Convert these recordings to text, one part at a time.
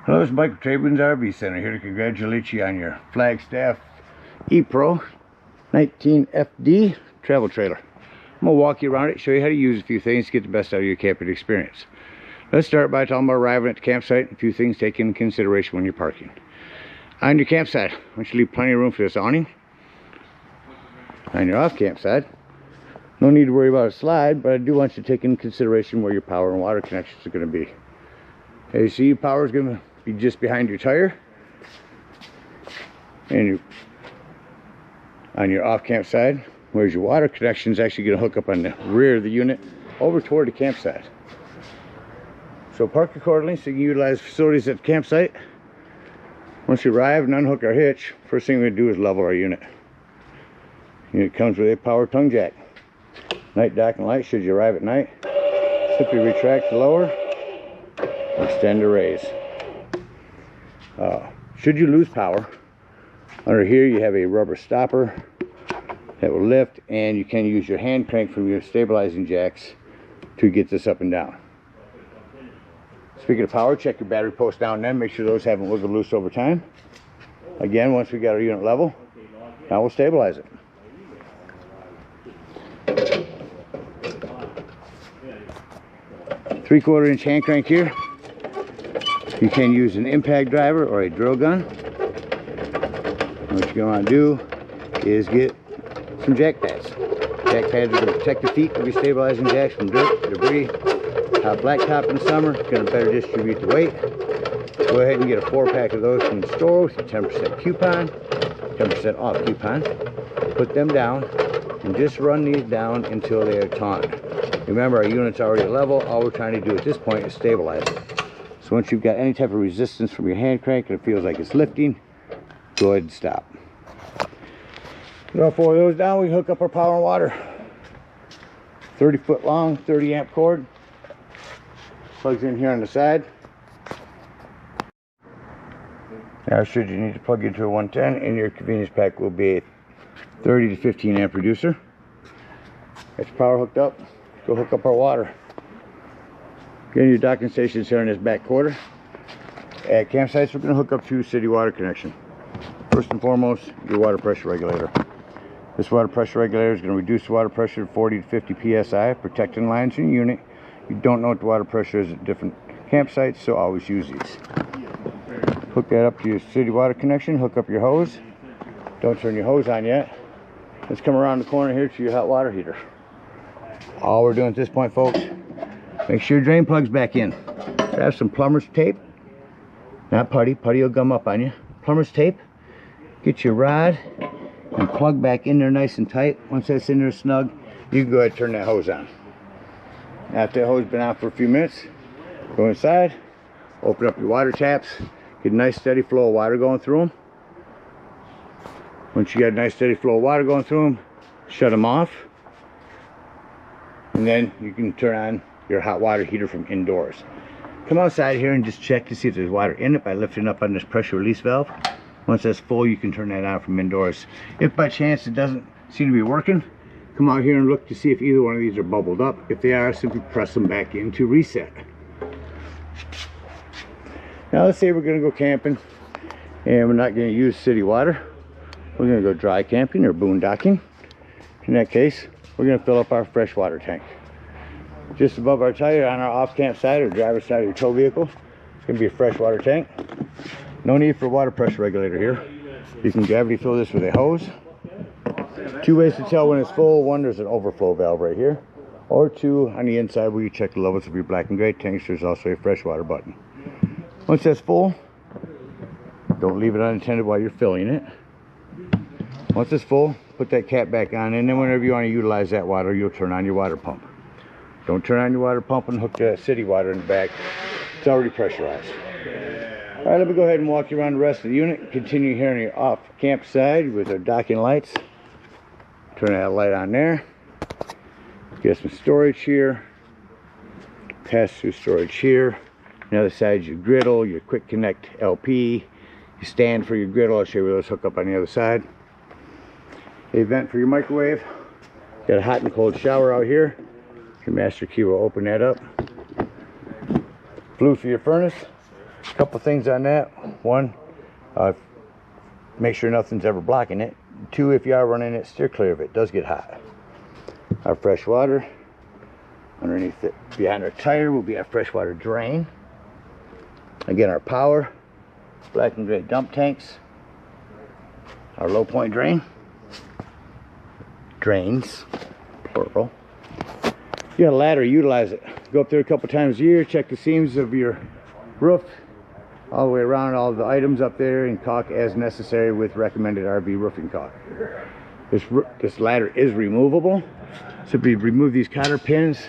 Hello, it's Mike with TradeWinds RV Center here to congratulate you on your Flagstaff Epro 19FD travel trailer. I'm going to walk you around it, show you how to use a few things to get the best out of your camping experience. Let's start by talking about arriving at the campsite. A few things taken into consideration when you're parking. On your campsite, I want you to leave plenty of room for this awning. On your off campsite, no need to worry about a slide, but I do want you to take into consideration where your power and water connections are going to be. As you see, your power is going to be just behind your tire, and on your off campsite, whereas your water connection is actually going to hook up on the rear of the unit over toward the campsite. So park accordingly so you can utilize facilities at the campsite. Once you arrive and unhook our hitch, first thing we're going to do is level our unit. Unit comes with a power tongue jack. Night docking light should you arrive at night. Simply retract the lower, extend the raise. Should you lose power, under here you have a rubber stopper that will lift, and you can use your hand crank from your stabilizing jacks to get this up and down. Speaking of power, check your battery post down then, make sure those haven't wiggled loose over time. Again, once we got our unit level, now we'll stabilize it. 3/4 inch hand crank here. You can use an impact driver or a drill gun. What you're going to do is get some jack pads. Jack pads are going to protect the feet of your stabilizing jacks from dirt, debris. Blacktop in the summer, it's going to better distribute the weight. Go ahead and get a 4-pack of those from the store with your 10% coupon, 10% off coupon. Put them down and just run these down until they are taut. Remember, our unit's already level. All we're trying to do at this point is stabilize it. So once you've got any type of resistance from your hand crank and it feels like it's lifting, go ahead and stop. With all 4 of those down, we hook up our power and water. 30-foot long, 30-amp cord. Plugs in here on the side. Now, should you need to plug into a 110, in your convenience pack will be a 30 to 15 amp reducer. Get your power hooked up, go hook up our water. Again, your docking stations here in this back quarter. At campsites, we're going to hook up to city water connection. First and foremost, your water pressure regulator. This water pressure regulator is going to reduce the water pressure to 40 to 50 psi, protecting lines in your unit. You don't know what the water pressure is at different campsites, so always use these. Hook that up to your city water connection, hook up your hose. Don't turn your hose on yet. Let's come around the corner here to your hot water heater. All we're doing at this point, folks, make sure your drain plug's back in. Grab some plumber's tape. Not putty, putty will gum up on you. Plumber's tape. Get your rod and plug back in there nice and tight. Once that's in there snug, you can go ahead and turn that hose on. After that hose has been out for a few minutes, go inside, open up your water taps, get a nice steady flow of water going through them. Once you got a nice steady flow of water going through them, shut them off. And then you can turn on your hot water heater from indoors. Come outside here and just check to see if there's water in it by lifting up on this pressure release valve. Once that's full, you can turn that on from indoors. If by chance it doesn't seem to be working, come out here and look to see if either one of these are bubbled up. If they are, simply press them back in to reset. Now let's say we're going to go camping and we're not going to use city water. We're going to go dry camping or boondocking. In that case, we're going to fill up our freshwater tank. Just above our tire on our off campsite or driver's side of your tow vehicle, it's going to be a freshwater tank. No need for a water pressure regulator here. You can gravity fill this with a hose. 2 ways to tell when it's full. 1, there's an overflow valve right here. Or 2, on the inside where you check the levels of your black and gray tanks, there's also a freshwater button. Once that's full, don't leave it unattended while you're filling it. Once it's full, put that cap back on, and then whenever you want to utilize that water, you'll turn on your water pump. Don't turn on your water pump and hook the city water in the back. It's already pressurized. All right, let me go ahead and walk you around the rest of the unit. Continue here on your off campsite with our docking lights. Turn that light on there. Get some storage here. Pass-through storage here. On the other side is your griddle, your quick connect LP. You stand for your griddle. I'll show you where those hook up on the other side. A vent for your microwave. Got a hot and cold shower out here. Your master key will open that up. Flue for your furnace. Couple things on that. One, make sure nothing's ever blocking it. Two, if you are running it, steer clear of it. It does get hot. Our fresh water underneath it, behind our tire, will be our freshwater drain. Again, our power, black and gray dump tanks, our low point drains, plural. You got a ladder, utilize it. Go up there a couple times a year, check the seams of your roof, all the way around, all the items up there, and caulk as necessary with recommended RV roofing caulk. This ladder is removable, so if you remove these cotter pins,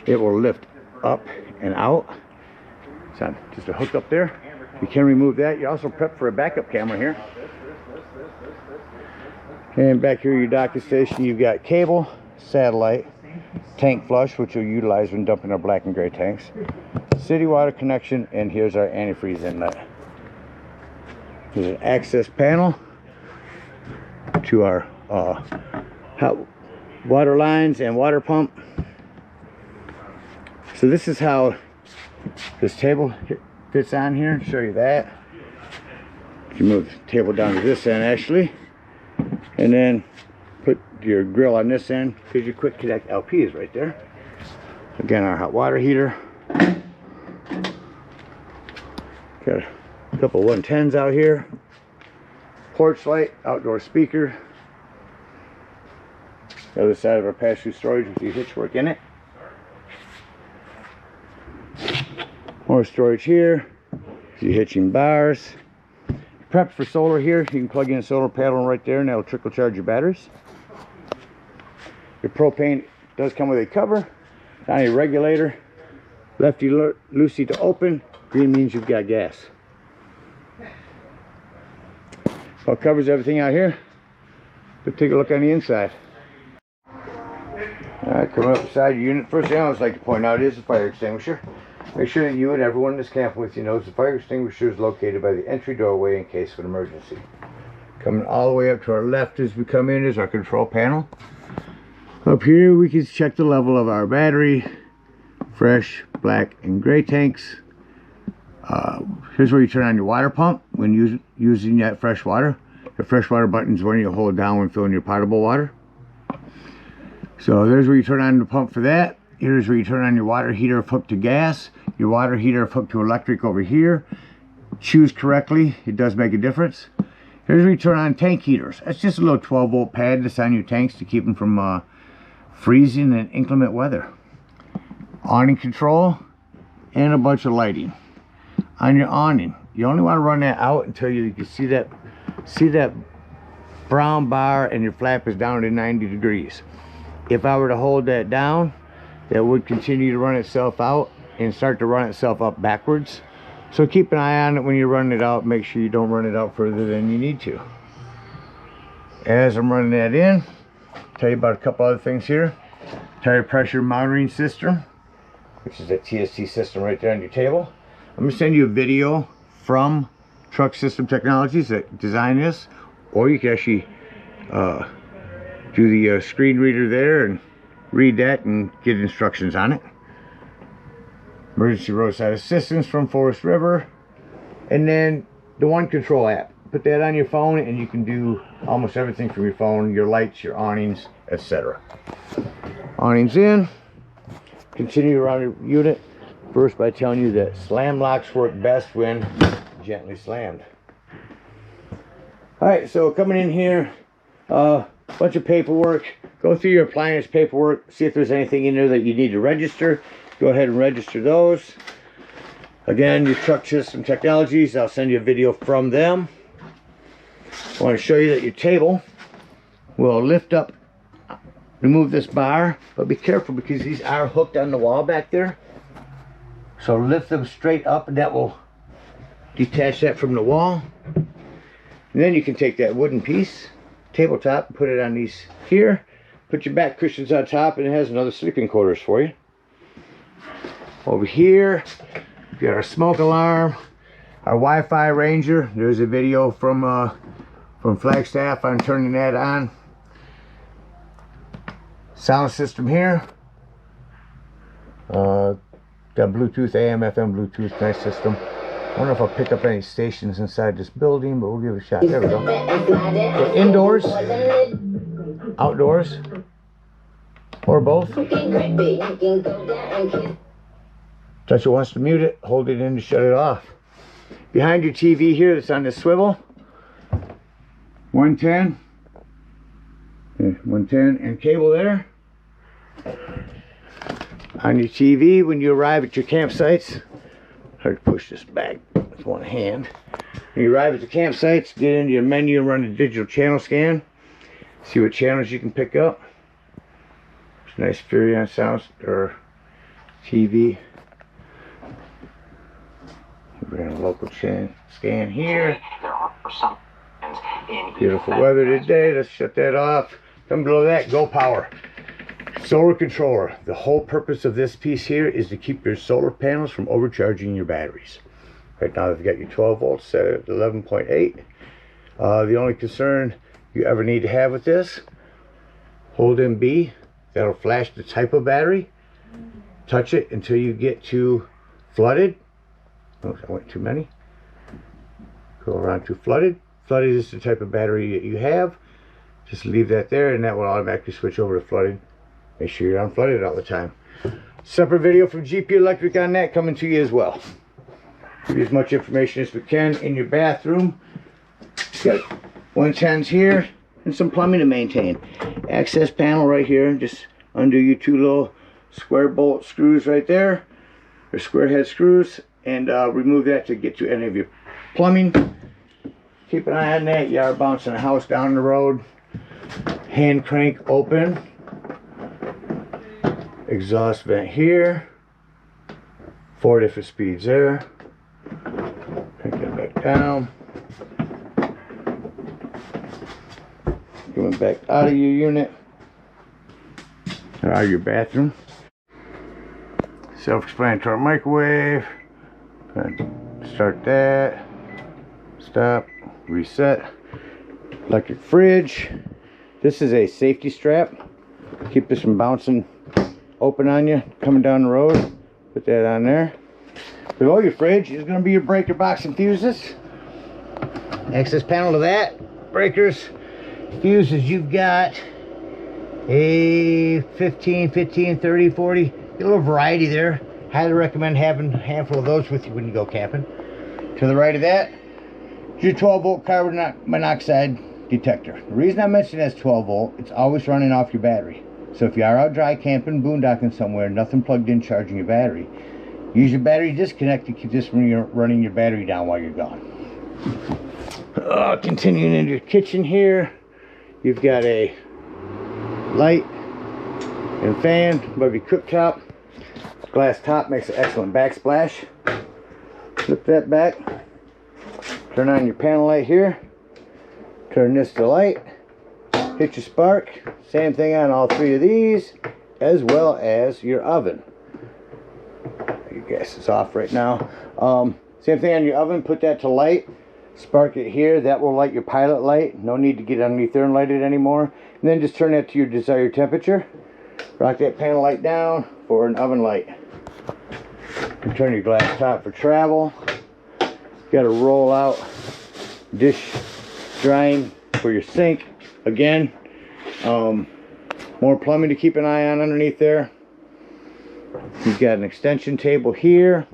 it will lift up and out. It's on just a hook up there. You can remove that. You also prep for a backup camera here. And back here, your docking station, you've got cable, satellite, tank flush, which you'll utilize when dumping our black and gray tanks, city water connection, and here's our antifreeze inlet. There's an access panel to our hot water lines and water pump. So this is how this table fits on here. Show you that. You move the table down to this end, actually, and then put your grill on this end, because your quick connect LP is right there. Again, our hot water heater. Got a couple 110s out here. Porch light, outdoor speaker. The other side of our pass-through storage with your hitch work in it. More storage here. Your hitching bars. Prepped for solar here. You can plug in a solar panel right there, and that'll trickle charge your batteries. Your propane does come with a cover, on a regulator. Lefty loosey to open. Green means you've got gas. Well, covers everything out here. Let's take a look on the inside. Alright, coming up beside your unit. First thing I always like to point out is the fire extinguisher. Make sure that you and everyone in this camp with you knows the fire extinguisher is located by the entry doorway in case of an emergency. Coming all the way up to our left as we come in is our control panel. Up here we can check the level of our battery, fresh, black, and gray tanks. Here's where you turn on your water pump when using that fresh water. The fresh water button is when you hold down when filling your potable water. So there's where you turn on the pump for that. Here's where you turn on your water heater if hooked to gas. Your water heater if hooked to electric over here. Choose correctly, it does make a difference. Here's where you turn on tank heaters. That's just a little 12-volt pad that's on your tanks to keep them from freezing in inclement weather. Awning control and a bunch of lighting. On your awning, you only want to run that out until you can see that brown bar and your flap is down to 90 degrees. If I were to hold that down, that would continue to run itself out and start to run itself up backwards. So keep an eye on it when you're running it out. Make sure you don't run it out further than you need to. As I'm running that in, I'll tell you about a couple other things here. Tire pressure monitoring system, which is a TST system right there on your table. I'm going to send you a video from Truck System Technologies that designed this, or you can actually do the screen reader there and read that and get instructions on it. Emergency roadside assistance from Forest River, and then the One Control app. Put that on your phone and you can do almost everything from your phone, your lights, your awnings, etc. Awnings in. Continue around your unit. First by telling you that slam locks work best when gently slammed. Alright, so coming in here, bunch of paperwork. Go through your appliance paperwork, see if there's anything in there that you need to register. Go ahead and register those. Again, your Truck System Technologies, I'll send you a video from them. I want to show you that your table will lift up, remove this bar, but be careful because these are hooked on the wall back there. So lift them straight up and that will detach that from the wall. And then you can take that wooden piece, tabletop, put it on these here. Put your back cushions on top and it has another sleeping quarters for you. Over here, we've got our smoke alarm, our Wi-Fi Ranger. There's a video from Flagstaff on turning that on. Sound system here. Got Bluetooth, AM, FM, Bluetooth, nice system. I don't know if I'll pick up any stations inside this building, but we'll give it a shot. There we go. So indoors, outdoors, or both. Touch it once to mute it, hold it in to shut it off. Behind your TV here that's on this swivel, 110. 110 and cable there. On your TV, when you arrive at your campsites, hard to push this back with one hand. When you arrive at the campsites, get into your menu and run a digital channel scan. See what channels you can pick up. It's nice Furion sounds or TV. We're in a local scan here. Beautiful weather today. Let's shut that off. Come below that, Go Power. Solar controller. The whole purpose of this piece here is to keep your solar panels from overcharging your batteries. Right now they've got your 12 volts set at 11.8. The only concern you ever need to have with this, hold in B. That'll flash the type of battery. Touch it until you get to flooded. Oh, I went too many. Go around to flooded. Flooded is the type of battery that you have. Just leave that there and that will automatically switch over to flooded. Make sure you're unflooded all the time. Separate video from GP Electric on that coming to you as well. Give you as much information as we can in your bathroom. Got 110s here and some plumbing to maintain. Access panel right here, just undo your two little square bolt screws right there, or square head screws, and remove that to get to any of your plumbing. Keep an eye on that. You are bouncing a house down the road. Hand crank open. Exhaust vent here. 4 different speeds there. Crank that back down. Going back out of your unit. Or out of your bathroom. Self-explanatory microwave. Start that. Stop. Reset. Electric fridge. This is a safety strap. Keep this from bouncing open on you coming down the road. Put that on there. Below your fridge is going to be your breaker box and fuses. Access panel to that. Breakers, fuses, you've got a 15, 30, 40. Get a little variety there. Highly recommend having a handful of those with you when you go camping. To the right of that, your 12 volt carbon monoxide detector. The reason I mentioned that's 12 volt, it's always running off your battery. So if you are out dry camping, boondocking somewhere, nothing plugged in charging your battery, use your battery disconnect to keep this from running your battery down while you're gone. Continuing into your kitchen here, you've got a light and fan above your cooktop. Glass top makes an excellent backsplash. Flip that back. Turn on your panel light here. Turn this to light. Hit your spark. Same thing on all 3 of these, as well as your oven. Your gas is off right now. Same thing on your oven. Put that to light. Spark it here. That will light your pilot light. No need to get underneath there and light it anymore. And then just turn that to your desired temperature. Rock that panel light down for an oven light. And turn your glass top for travel. Got to roll out dish drying for your sink. Again, more plumbing to keep an eye on underneath there. You've got an extension table here.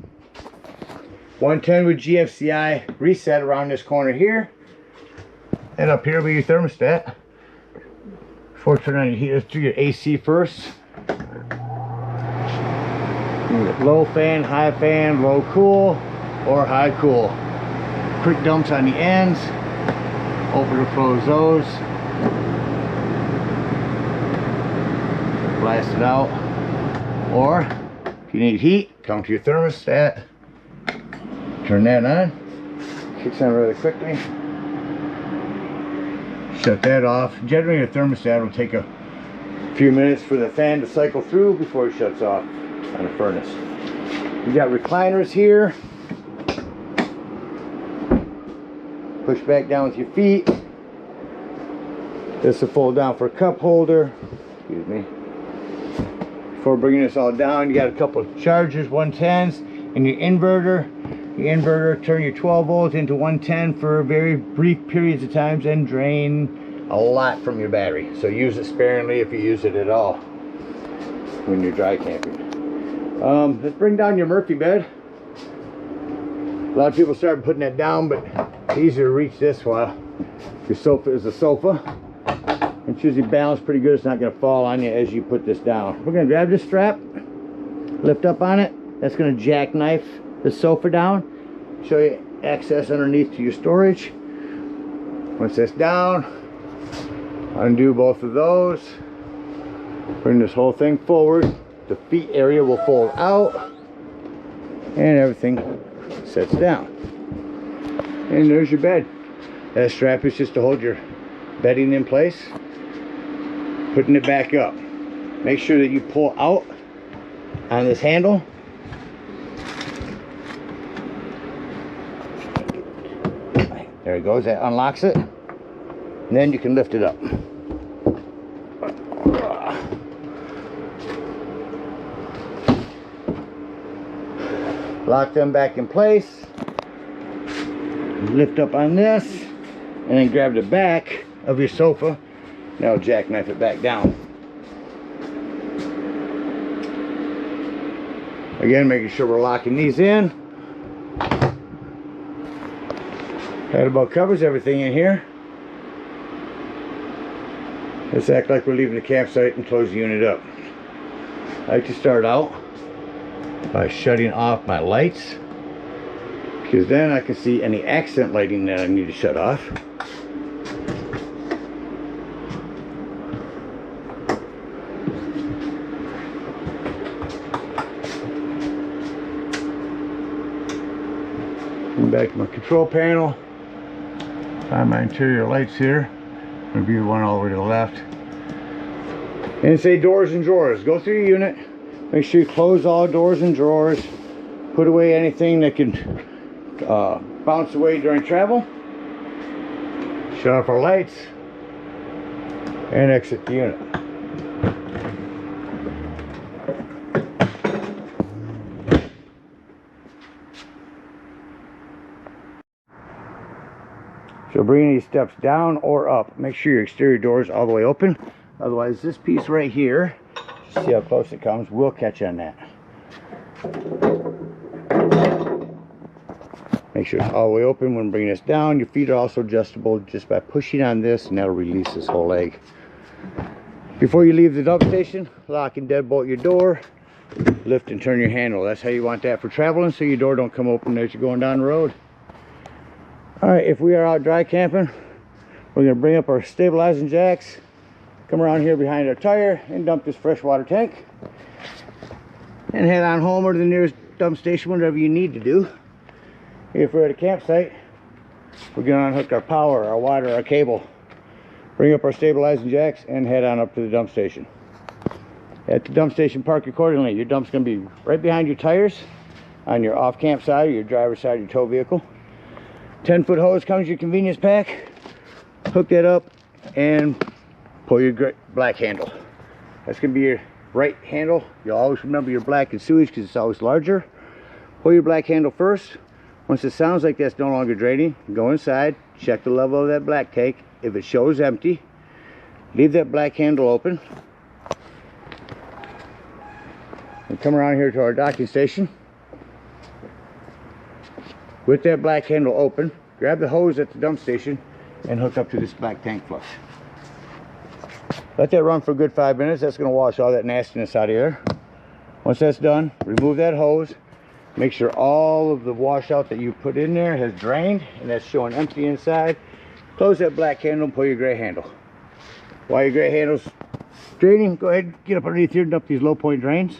110 with GFCI reset around this corner here. And up here will be your thermostat. Before turning on your heat, let's do your AC first. Low fan, high fan, low cool, or high cool. Quick dumps on the ends. Open or close those. Blast it out. Or if you need heat, come to your thermostat. Turn that on. Kicks on really quickly. Shut that off. Generally your thermostat will take a few minutes for the fan to cycle through before it shuts off on the furnace. You got recliners here. Push back down with your feet. This will fold down for a cup holder. Excuse me. Before bringing this all down, you got a couple of chargers, 110s. And your inverter, turn your 12 volts into 110 for very brief periods of times and drain a lot from your battery. So use it sparingly if you use it at all when you're dry camping. Let's bring down your Murphy bed. A lot of people start putting that down, but it's easier to reach this while your sofa is a sofa. It's usually balanced pretty good. It's not going to fall on you as you put this down. We're going to grab this strap, lift up on it. That's going to jackknife the sofa down, show you access underneath to your storage. Once that's down, undo both of those. Bring this whole thing forward. The feet area will fold out, and everything sets down. And there's your bed. That strap is just to hold your bedding in place. Putting it back up. Make sure that you pull out on this handle. There it goes. That unlocks it. And then you can lift it up. Lock them back in place. Lift up on this. And then grab the back of your sofa. Now jackknife it back down. Again, making sure we're locking these in. That about covers everything in here. Let's act like we're leaving the campsite and close the unit up. I like to start out by shutting off my lights, because then I can see any accent lighting that I need to shut off. Back to my control panel. Find my interior lights here. Maybe one all the way to the left. And say doors and drawers. Go through your unit. Make sure you close all doors and drawers. Put away anything that can bounce away during travel. Shut off our lights. And exit the unit. So bringing these steps down or up, make sure your exterior door is all the way open. Otherwise, this piece right here, see how close it comes, will catch on that. Make sure it's all the way open when bringing this down. Your feet are also adjustable just by pushing on this, and that'll release this whole leg. Before you leave the dump station, lock and deadbolt your door. Lift and turn your handle. That's how you want that for traveling, so your door don't come open as you're going down the road. Alright, if we are out dry camping, we're going to bring up our stabilizing jacks, come around here behind our tire, and dump this freshwater tank. And head on home or to the nearest dump station, whatever you need to do. If we're at a campsite, we're going to unhook our power, our water, our cable. Bring up our stabilizing jacks and head on up to the dump station. At the dump station, park accordingly. Your dump's going to be right behind your tires, on your off-camp side or your driver's side of your tow vehicle. 10-foot hose comes in your convenience pack. Hook that up and pull your black handle. That's going to be your right handle. You'll always remember your black and sewage because it's always larger. Pull your black handle first. Once it sounds like that's no longer draining, go inside, check the level of that black tank. If it shows empty, leave that black handle open. And come around here to our docking station. With that black handle open, grab the hose at the dump station and hook up to this black tank flush. Let that run for a good 5 minutes. That's going to wash all that nastiness out of here. Once that's done, remove that hose. Make sure all of the washout that you put in there has drained and that's showing empty inside. Close that black handle and pull your gray handle. While your gray handle's draining, go ahead and get up underneath here and dump these low point drains.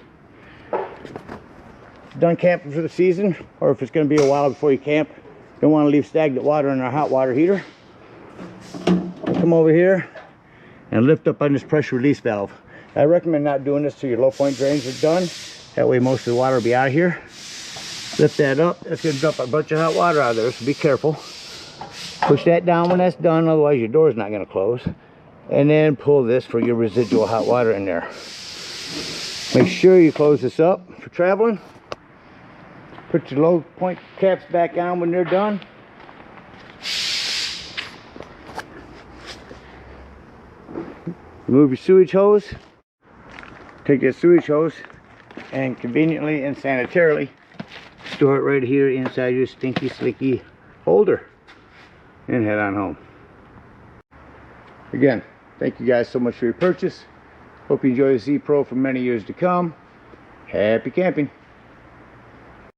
Done camping for the season, or if it's going to be a while before you camp, don't want to leave stagnant water in our hot water heater. Come over here and lift up on this pressure release valve. I recommend not doing this till your low point drains are done. That way most of the water will be out of here. Lift that up. That's going to dump a bunch of hot water out of there, so be careful. Push that down when that's done, otherwise your door is not going to close. And then pull this for your residual hot water in there. Make sure you close this up for traveling. Put your low point caps back on when they're done. Remove your sewage hose. Take that sewage hose and conveniently and sanitarily store it right here inside your stinky slicky holder and head on home. Again, thank you guys so much for your purchase. Hope you enjoy this Epro for many years to come. Happy camping.